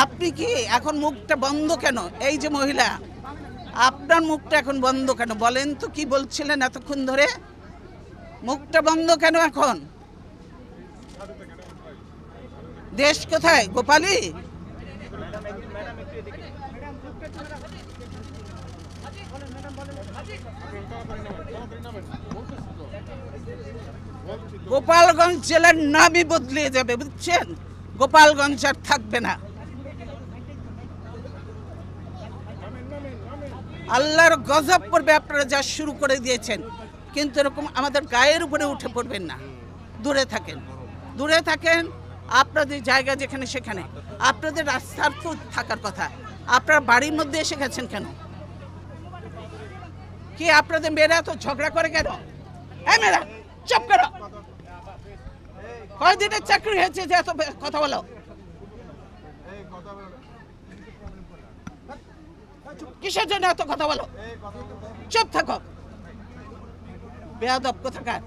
আপনি কি এখন মুখটা বন্ধ কেন? এই যে মহিলা, আপনার মুখটা এখন বন্ধ কেন বলেন তো? কি বলছিলেন এতক্ষণ ধরে? মুখটা বন্ধ কেন এখন? দেশ কোথায়? গোপালী? গোপালগঞ্জ জেলার নামই বদলে যাবে, বুঝছেন? গোপালগঞ্জ আর থাকবে না। আল্লাহর গজব পড়বে, আপনারা যা শুরু করে দিয়েছেন। কিন্তু এরকম আমাদের গায়ের উপরে উঠে পড়বেন না। দূরে থাকেন, দূরে থাকেন। আপনাদের জায়গা যেখানে সেখানে। আপনাদের রাস্তার তো থাকার কথা। আপনার বাড়ির মধ্যে এসে গেছেন কেন? কি আপনাদের মেয়েরা তো ঝগড়া করে কেন? এই মেয়েরা চুপ করো। কয়দিনের চাকরি হয়েছে যে এত কথা বলো? কিসের জন্য এত কথা বলো? চুপ থাকো, বেয়াদব কোথাকার।